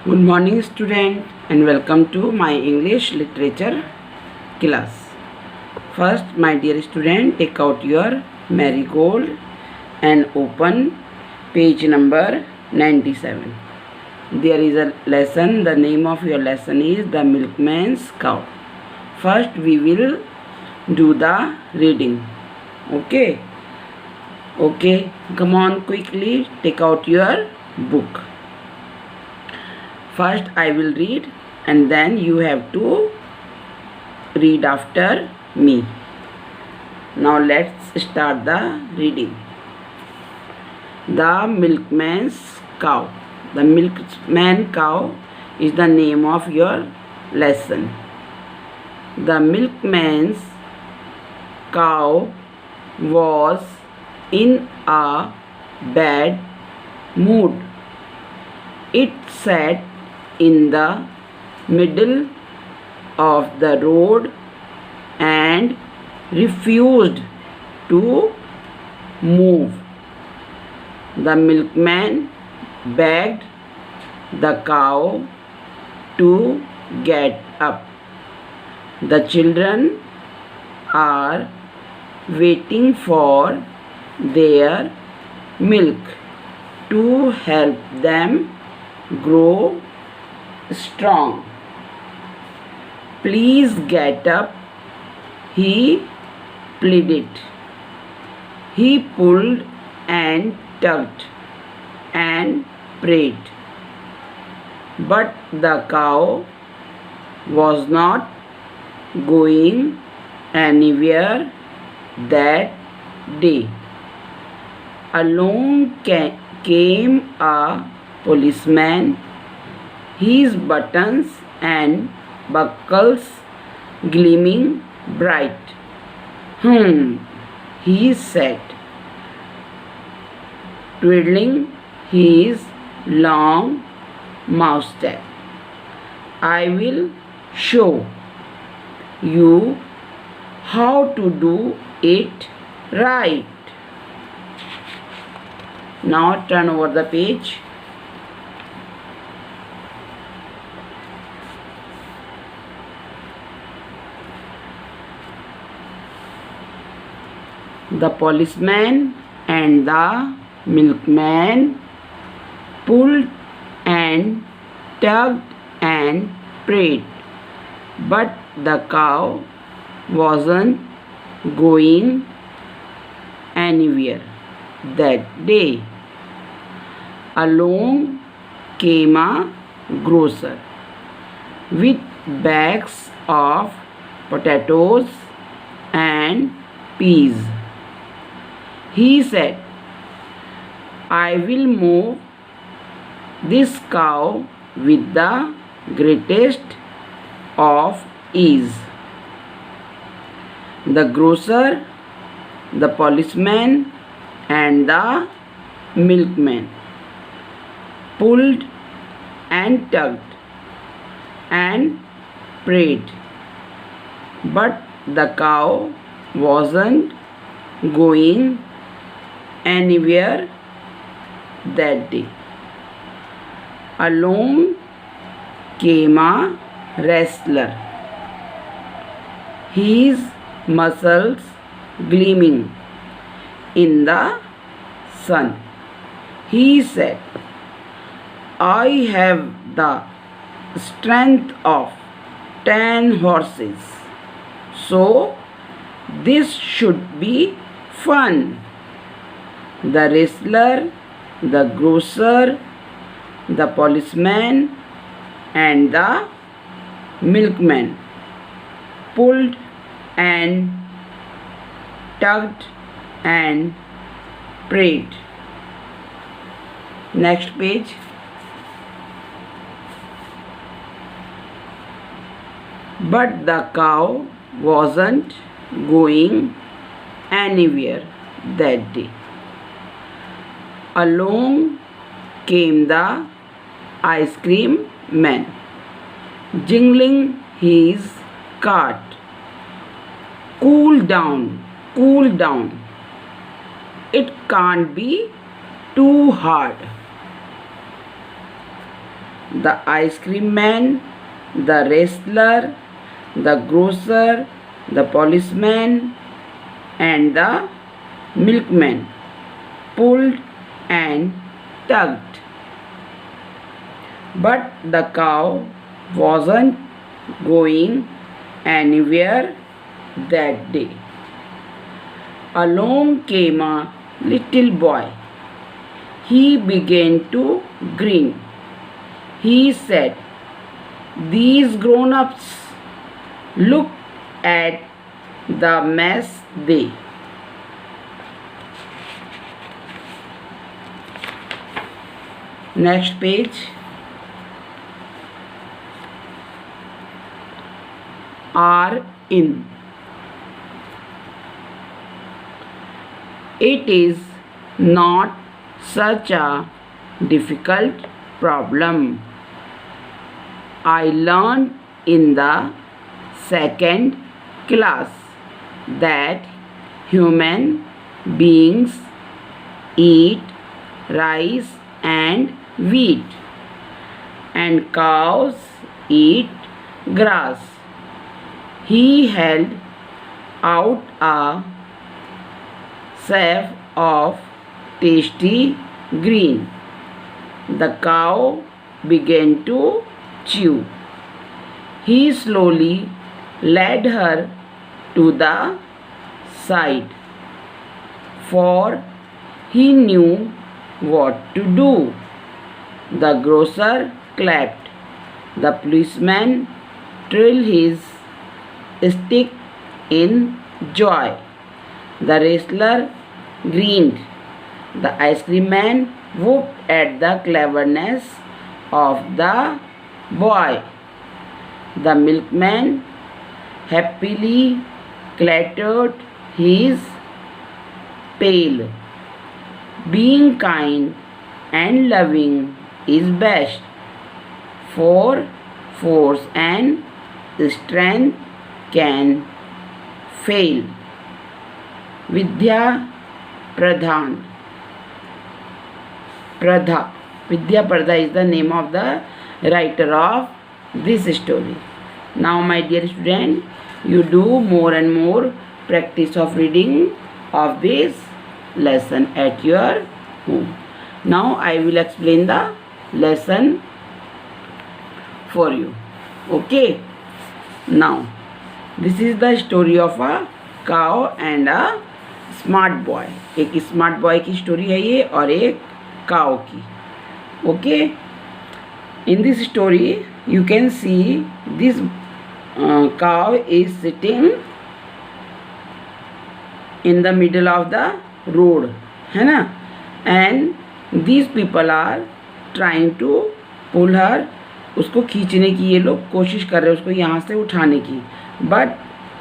Good morning, student, and welcome to my English literature class. First, my dear student, take out your marigold and open page number 97. There is a lesson. The name of your lesson is The Milkman's Cow. First, we will do the reading. Okay. Come on, quickly take out your book. First I will read and then you have to read after me. Now let's start the reading. The Milkman's Cow. The Milkman Cow is the name of your lesson. The milkman's cow was in a bad mood. It sat in the middle of the road and refused to move. The milkman begged the cow to get up. The children are waiting for their milk to help them grow strong. Please get up, he pleaded. He pulled and tugged and prayed. But the cow was not going anywhere that day. Along came a policeman, his buttons and buckles gleaming bright. He said, twiddling his long moustache. I will show you how to do it right. Now turn over the page. The policeman and the milkman pulled and tugged and prayed, but the cow wasn't going anywhere that day. Along came a grocer with bags of potatoes and peas. He said, I will move this cow with the greatest of ease. The grocer, the policeman, and the milkman pulled and tugged and prayed, but the cow wasn't going anywhere that day. Along came a wrestler, his muscles gleaming in the sun. He said, I have the strength of 10 horses, so this should be fun. The wrestler, the grocer, the policeman, and the milkman pulled and tugged and prayed. Next page. But the cow wasn't going anywhere that day. Along came the ice cream man, jingling his cart. Cool down, cool down. It can't be too hard. the ice cream man, the wrestler, the grocer, the policeman, and the milkman pulled and tugged. But the cow wasn't going anywhere that day. Along came a little boy. He began to grin. He said, "These grown-ups, look at the mess they." Next page. Are in. It is not such a difficult problem. I learned in the second class that human beings eat rice and wheat, and cows eat grass. He held out a sheaf of tasty green. The cow began to chew. He slowly led her to the side, for he knew what to do. The grocer clapped. The policeman trilled his stick in joy. The wrestler grinned. The ice cream man whooped at the cleverness of the boy. The milkman happily clattered his pail. Being kind and loving is best, for force and strength can fail. Vidya Pradhan. Vidya Pradha is the name of the writer of this story. Now, my dear student, you do more and more practice of reading of this lesson at your home. Now, I will explain the lesson for you. Okay. Now, this is the story of a cow and a smart boy. एक smart boy की story है ये और एक काव की. Okay. In this story you can see this cow is sitting in the middle of the road, है ना, and these people are trying to pull her. उसको खींचने की ये लोग कोशिश कर रहे हैं, उसको यहाँ से उठाने की. But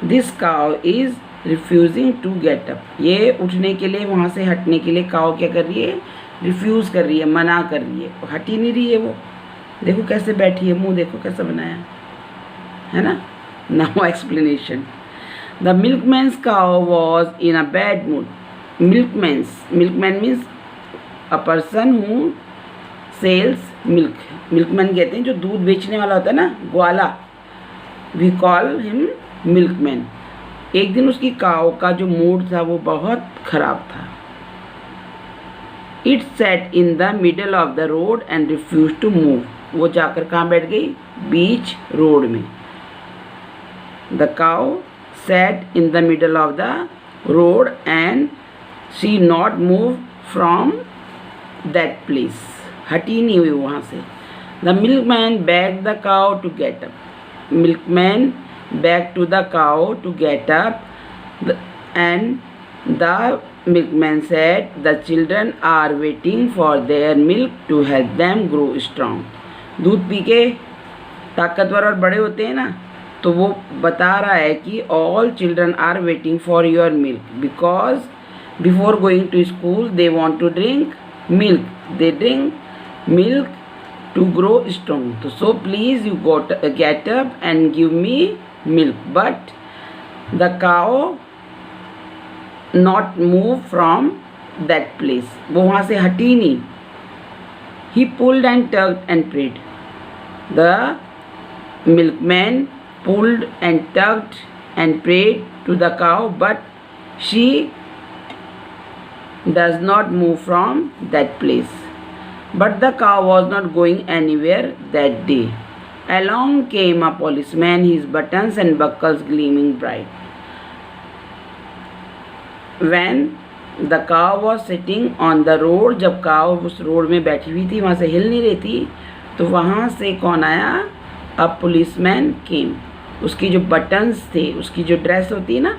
this cow is refusing to get up. ये उठने के लिए, वहाँ से हटने के लिए काव क्या कर रही है, रिफ्यूज़ कर रही है, मना कर रही है, हट ही नहीं रही है वो. देखो कैसे बैठी है, मुंह देखो कैसा बनाया है ना. Now explanation. The milkman's cow was in a bad mood. Milkman means a person who sells milk. Milkman कहते हैं जो दूध बेचने वाला होता है ना, ग्वाला. We call him milkman. एक दिन उसकी काव का जो मूड था वो बहुत खराब था. It set in the middle of the road and refuse to move. वो जाकर कहाँ बैठ गई, बीच रोड में. The cow set in the middle of the road and she not move from that place. हटी नहीं हुई वहाँ से. The milkman begged the cow to get up. Milkman begged to the cow to get up, and the milkman said, "The children are waiting for their milk to help them grow strong." दूध P के ताकतवर और बड़े होते हैं ना, तो वो बता रहा है कि all children are waiting for your milk because before going to school they want to drink milk. They drink milk to grow strong. So please you get up and give me milk. But the cow not move from that place. वो वहाँ से हटी नहीं. He pulled and tugged and prayed. The milkman pulled and tugged and prayed to the cow, but she does not move from that place. But the cow was not going anywhere that day. Along came a policeman, his buttons and buckles gleaming bright. When the cow was sitting on the road, जब काव उस road में बैठी हुई थी, वहाँ से हिल नहीं रही थी, तो वहाँ से कौन आया? अ पुलिसमैन केम. उसकी जो बटन्स थे, उसकी जो ड्रेस होती है ना,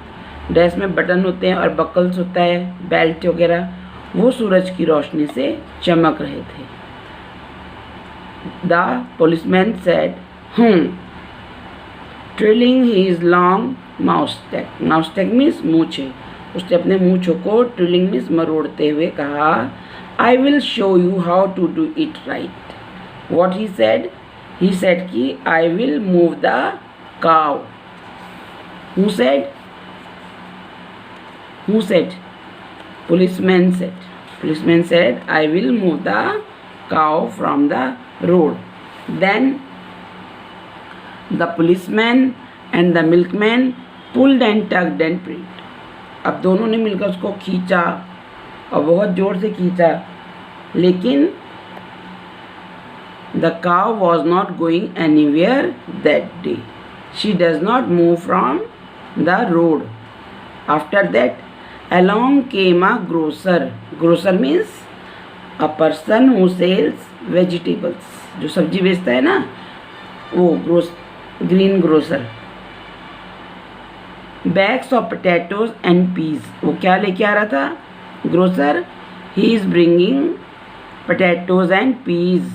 ड्रेस में बटन होते हैं और बकल्स होता है, बेल्ट वगैरह, वो सूरज की रोशनी से चमक रहे थे. The policeman said, trilling his long moustache. Moustache means मूछे. उसने अपने मूछों को ट्रिलिंग मीन्स मरोड़ते हुए कहा, I will show you how to do it right. What he said कि I will move the cow. Who said? Policeman said, I will move the cow from the road. Then the policeman and the milkman pulled and tugged and prayed. अब दोनों ने मिलकर उसको खींचा और बहुत जोर से खींचा, लेकिन the cow was not going anywhere that day. She does not move from the road. After that, along came a grocer. Grocer means a person who sells vegetables. जो सब्जी बेचता है ना, वो green grocer. Bags of potatoes and peas. वो क्या लेके आ रहा था? Grocer. He is bringing potatoes and peas.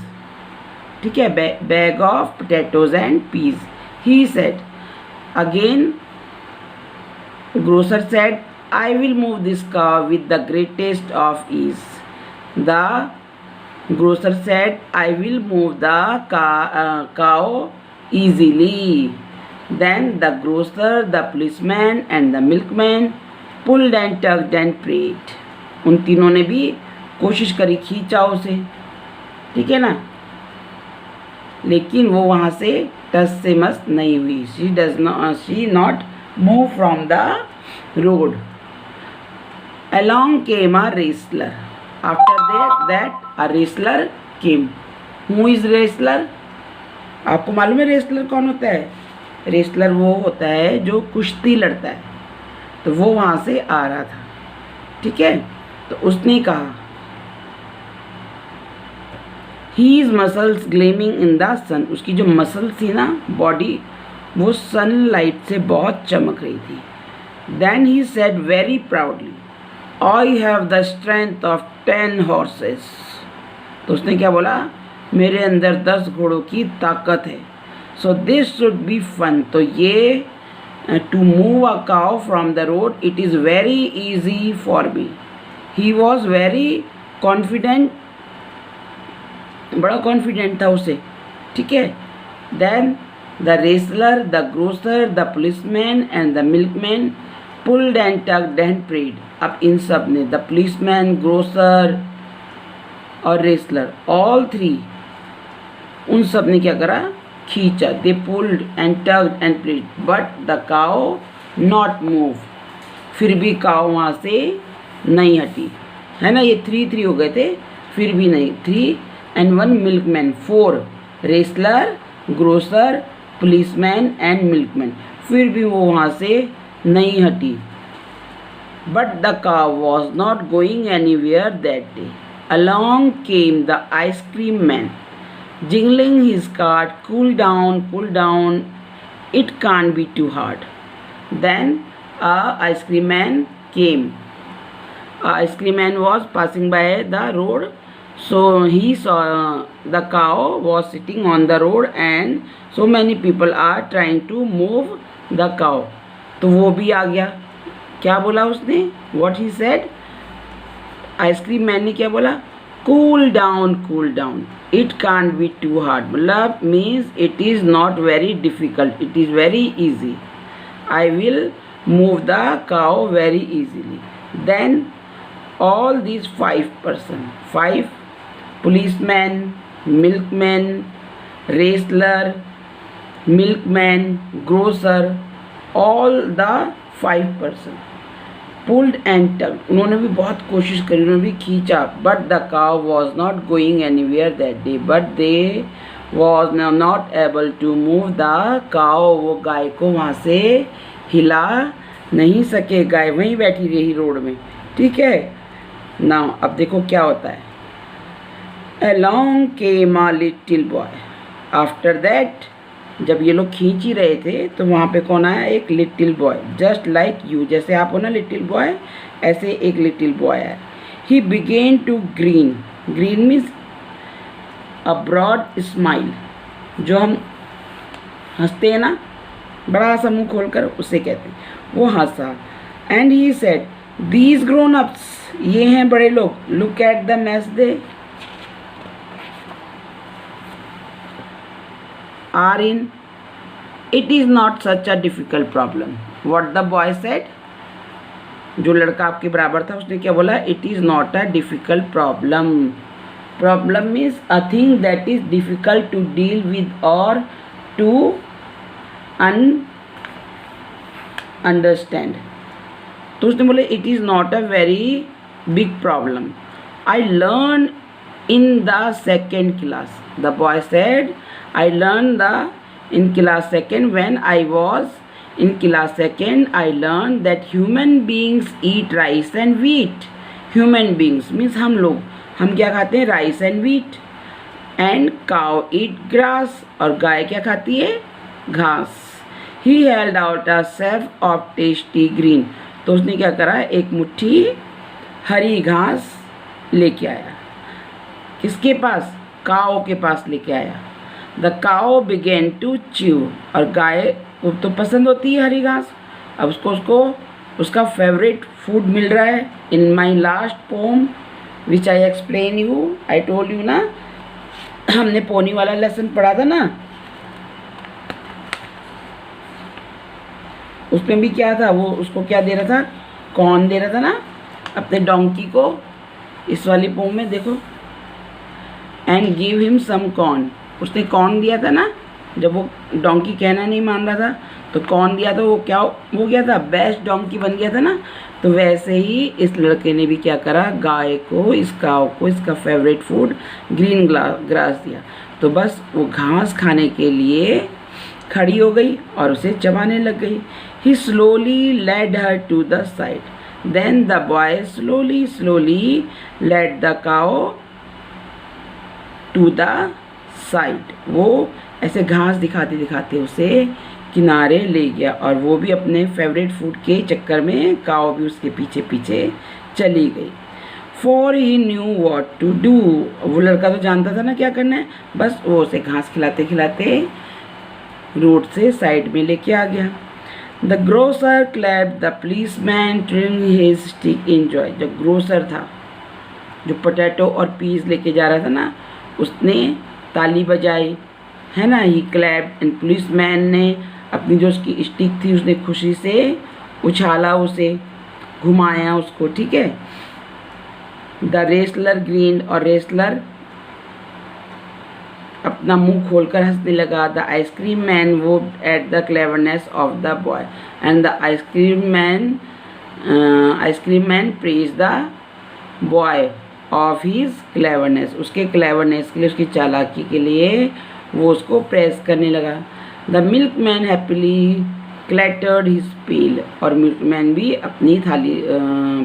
ठीक है, bag of potatoes and peas. He said. Again, grocer said, I will move this cow with the greatest of ease. The grocer said, I will move the cow easily. Then the grocer, the policeman and the milkman pulled and tugged and prayed. उन तीनों ने भी कोशिश करी, खींचा उसे, ठीक है ना, लेकिन वो वहाँ से टस से मस नहीं हुई. She not move from the road. Along came a wrestler. After that a wrestler came. Who is wrestler? आपको मालूम है रेसलर कौन होता है? रेसलर वो होता है जो कुश्ती लड़ता है. तो वो वहाँ से आ रहा था, ठीक है. तो उसने कहा, His muscles gleaming in the sun. उसकी जो मसल्स थी ना, बॉडी, वो सनलाइट से बहुत चमक रही थी. Then he said very proudly, I have the strength of 10 horses. तो उसने क्या बोला? मेरे अंदर 10 घोड़ों की ताकत है. So this should be fun. तो ये to move a cow from the road, it is very easy for me. He was very confident. बड़ा कॉन्फिडेंट था उसे, ठीक है. Then the wrestler, the grocer, the policeman and the milkman pulled and tugged and prayed. अब इन सब ने, the policeman, grocer और wrestler, all three, उन सब ने क्या करा? खींचा. They pulled and tugged and prayed, but the cow not moved. फिर भी काव वहाँ से नहीं हटी, है ना. ये 3 हो गए थे, फिर भी नहीं. 3 and 1 milkman. 4 wrestler, grocer, policeman and milkman. फिर भी वो वहाँ से नहीं हटी. But the cow was not going anywhere that day. Along came the ice cream man, jingling his cart. Cool down, it can't be too hard. Then a ice cream man came. A ice cream man was passing by the road. So he saw the cow was sitting on the road and so many people are trying to move the cow. तो वो भी आ गया. क्या बोला उसने? What he said? Ice cream man ने क्या बोला? Cool down, it can't be too hard. मतलब means it is not very difficult, it is very easy. I will move the cow very easily. Then all these 5 policemen, milkmen wrestler, milkman, grocer, all the 5 person pulled and tugged. उन्होंने भी बहुत कोशिश करी, उन्होंने भी खींचा, but the cow was not going anywhere that day. But they was not able to move the cow. वो गाय को वहाँ से हिला नहीं सके, गाय वहीं बैठी रही रोड में, ठीक है। नाउ अब देखो क्या होता है। Along came a little boy. After that, जब ये लोग खींच ही रहे थे तो वहाँ पे कौन आया, एक little boy, just like you, जैसे आप हो ना लिटिल बॉय, ऐसे एक लिटिल बॉय आया। He began to grin, grin means a broad smile, जो हम हंसते हैं ना, बड़ा सा मुंह खोलकर, उससे कहते हैं, वो हंसा। And he said, these grown ups, ये हैं बड़े लोग, look at the mess they are in, it is not such a difficult problem. What the boy said, जो लड़का आपके बराबर था उसने क्या बोला, it is not a difficult problem. Problem is a thing that is difficult to deal with or to understand. तो उसने बोले it is not a very big problem. I learned in the second class. The boy said, I learned in class second, when I was in class second, I learned that human beings eat rice and wheat. Human beings means हम लोग, हम क्या खाते हैं, rice and wheat. And cow eat grass, और गाय क्या खाती है, घास. He held out a sack of tasty green. तो उसने क्या करा, एक मुट्ठी हरी घास लेके आया, किसके पास, काओ के पास लेके आया। The cow began to chew, और गाय को तो पसंद होती है हरी घास, अब उसको उसका फेवरेट फूड मिल रहा है। In my last poem which I explain you, I told you ना, हमने पोनी वाला लेसन पढ़ा था ना, उसमें भी क्या था, वो उसको क्या दे रहा था, कॉर्न दे रहा था ना अपने डोंकी को। इस वाली पोम में देखो, and give him some corn, उसने कॉर्न दिया था ना, जब वो डोंकी कहना नहीं मान रहा था तो कॉर्न दिया था, वो क्या हो गया था, बेस्ट डोंकी बन गया था ना। तो वैसे ही इस लड़के ने भी क्या करा, गाय को, इस काऊ को, इसका फेवरेट फूड ग्रीन ग्रास दिया। तो बस वो घास खाने के लिए खड़ी हो गई और उसे चबाने लग गई। He slowly led her to the side, then the boy slowly led the cow to the side. वो ऐसे घास दिखाते दिखाते उसे किनारे ले गया, और वो भी अपने फेवरेट फूड के चक्कर में काऊ भी उसके पीछे पीछे चली गई। For he knew what to do, वो लड़का तो जानता था ना क्या करना है, बस वो उसे घास खिलाते खिलाते रोड से साइड में लेके आ गया। The grocer clapped the policeman trimming his stick in joy, जो ग्रोसर था, जो पोटैटो और पीस लेके जा रहा था ना, उसने ताली बजाई, है ना। ही क्लैप्ड, एंड पुलिसमैन ने अपनी जो उसकी स्टिक थी उसने खुशी से उछाला, उसे घुमाया उसको, ठीक है। द रेसलर ग्रीन, और रेसलर अपना मुंह खोलकर हंसने लगा। द आइसक्रीम मैन वो at the cleverness of the boy, and the ice cream man praise the boy of his cleverness, उसके क्लेवरनेस के लिए, उसकी चालाकी के लिए वो उसको प्रेस करने लगा। The milk man happily clattered his pail, और मिल्क मैन भी अपनी थाली,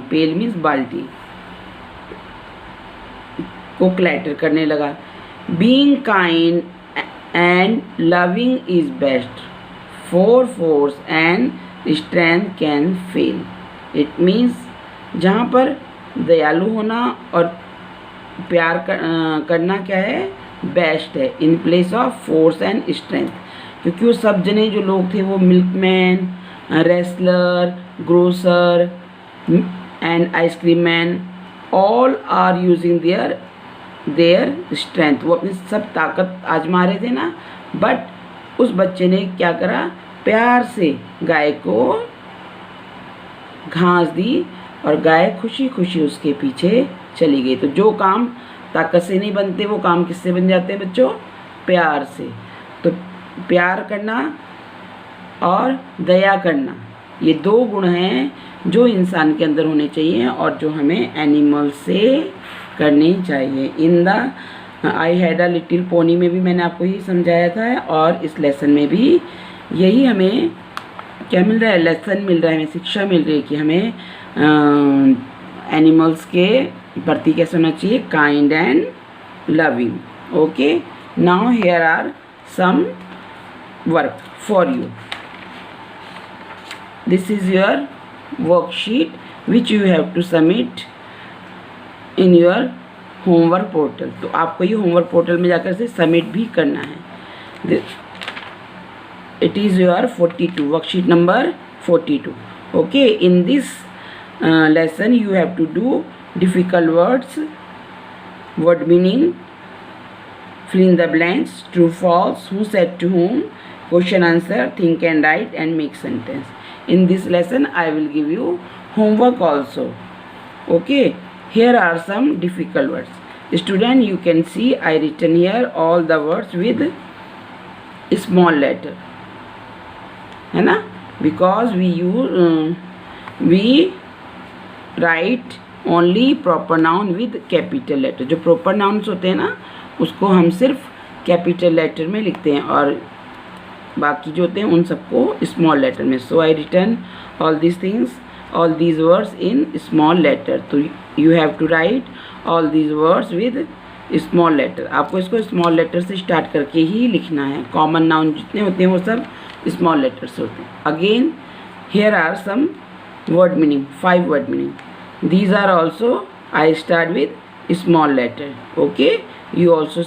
पेल मीन्स बाल्टी, को क्लैटर करने लगा। Being kind and loving is best, for force and strength can fail. It means जहाँ पर दयालु होना और प्यार करना क्या है, बेस्ट है, in place of force and strength. क्योंकि वो सब जने जो लोग थे, वो milkman, wrestler, grocer and ice cream man, all are using their strength, वो अपनी सब ताकत आजमा रहे थे ना। बट उस बच्चे ने क्या करा, प्यार से गाय को घास दी, और गाय खुशी खुशी उसके पीछे चली गई। तो जो काम ताकत से नहीं बनते, वो काम किससे बन जाते हैं बच्चों, प्यार से। तो प्यार करना और दया करना ये दो गुण हैं जो इंसान के अंदर होने चाहिए और जो हमें एनिमल से करनी चाहिए। In the I had a little pony में भी मैंने आपको यही समझाया था और इस लेसन में भी यही हमें क्या मिल रहा है, लेसन मिल रहा है, हमें शिक्षा मिल रही है कि हमें एनिमल्स के प्रति कैसे होना चाहिए, kind and loving. Okay, now here are some work for you. This is your worksheet which you have to submit in your homework portal. तो आपको ये होमवर्क पोर्टल में जाकर से सबमिट भी करना है। It is your 42 worksheet number 42। Okay, in this lesson you have to do difficult words, word meaning, fill in the blanks, true false, who said to whom, question answer, think and write and make sentence. In this lesson I will give you homework also. Okay, here are some difficult words. Student, you can see I written here all the words with small letter, है ना, because we write only proper noun with capital letter. जो proper nouns होते हैं ना उसको हम सिर्फ capital letter में लिखते हैं और बाकी जो होते हैं उन सबको स्मॉल लेटर में। So I return all these things, all these words in small letter. तो you have to write all these words with small letter. आपको इसको स्मॉल लेटर से स्टार्ट करके ही लिखना है। कॉमन नाउन जितने होते हैं वो सब स्मॉल लेटर से होते हैं। Again here are some word meaning, 5 word meaning. These are also I start with small letter. Okay, you also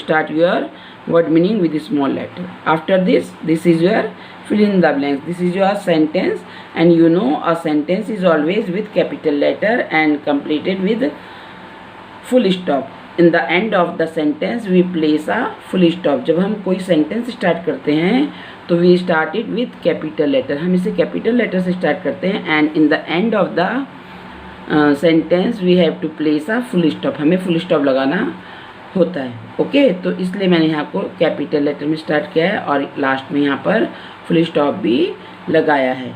start your word meaning with small letter. After this is your fill in the blanks. This is your sentence, and you know a sentence is always with capital letter and completed with full stop. In the end of the sentence we place a full stop. जब हम कोई sentence start करते हैं तो we start it with capital letter. हम इसे capital letter से start करते हैं and in the end of the sentence we have to place a full stop. हमें फुल स्टॉप लगाना होता है। ओके, तो इसलिए मैंने यहाँ को कैपिटल लेटर में स्टार्ट किया है और लास्ट में यहाँ पर फुल स्टॉप भी लगाया है।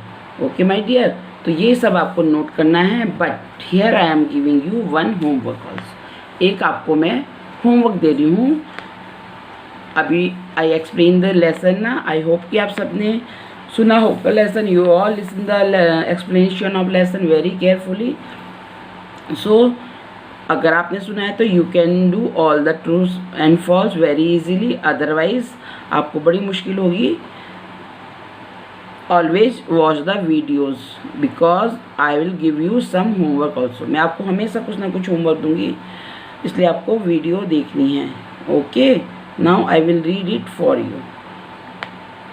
ओके माय डियर, तो ये सब आपको नोट करना है। But here I am giving you one homework also. एक आपको मैं होमवर्क दे रही हूँ। अभी आई एक्सप्लेन द लेसन ना, आई होप कि आप सबने सुना होगा lesson. You all listen the explanation of lesson very carefully. So अगर आपने सुना है तो you can do all the truth and false very easily, otherwise आपको बड़ी मुश्किल होगी। Always watch the videos because I will give you some homework also. मैं आपको हमेशा कुछ ना कुछ होमवर्क दूंगी, इसलिए आपको वीडियो देखनी है। Okay, now I will read it for you.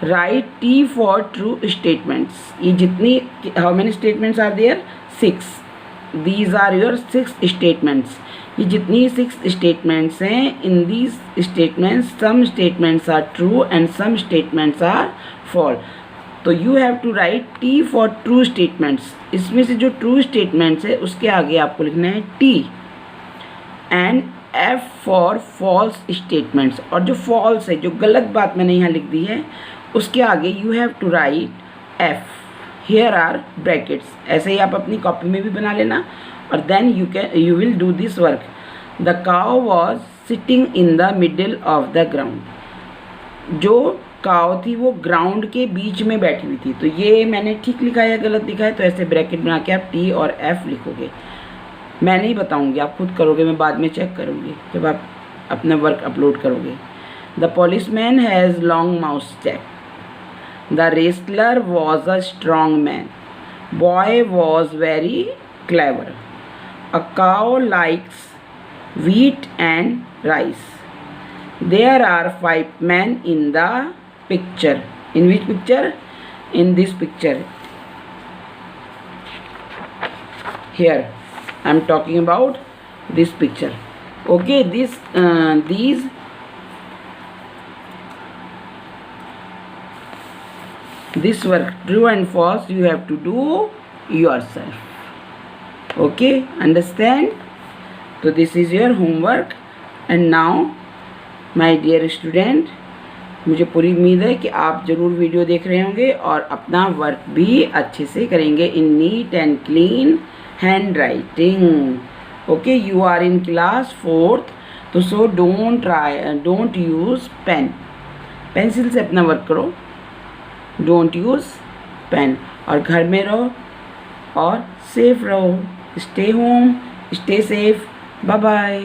Write T for true statements. ये जितनी, how many statements are there, 6। These are your 6 statements. ये जितनी 6 स्टेटमेंट्स हैं, in these statements some statements are true and some statements are false. तो you have to write T for true statements. इसमें से जो true statements है उसके आगे आपको लिखना है T and F for false statements. और जो फॉल्स है, जो गलत बात मैंने यहाँ लिख दी है, उसके आगे you have to write F। Here are brackets. ऐसे ही आप अपनी कॉपी में भी बना लेना और then you will do this work. The cow was sitting in the middle of the ground. जो काउ थी वो ग्राउंड के बीच में बैठी हुई थी। तो ये मैंने ठीक लिखा है या गलत लिखा है, तो ऐसे ब्रैकेट बना के आप T और F लिखोगे। मैं नहीं बताऊंगी, आप खुद करोगे, मैं बाद में चेक करूँगी जब आप अपना वर्क अपलोड करोगे। The policeman has long moustache. The wrestler was a strong man. Boy was very clever. A cow likes wheat and rice. There are 5 men in the picture. In which picture? In this picture. Here I am talking about this picture. Okay, these this work, true and false, you have to do yourself. Okay, understand? So this is your homework and now my dear student, मुझे पूरी उम्मीद है कि आप ज़रूर video देख रहे होंगे और अपना वर्क भी अच्छे से करेंगे in neat and clean handwriting. Okay, you are in class 4th, तो so don't use pen. Pencil से अपना वर्क करो, डोंट यूज़ पेन. और घर में रहो और सेफ रहो. Stay home, stay safe. Bye bye.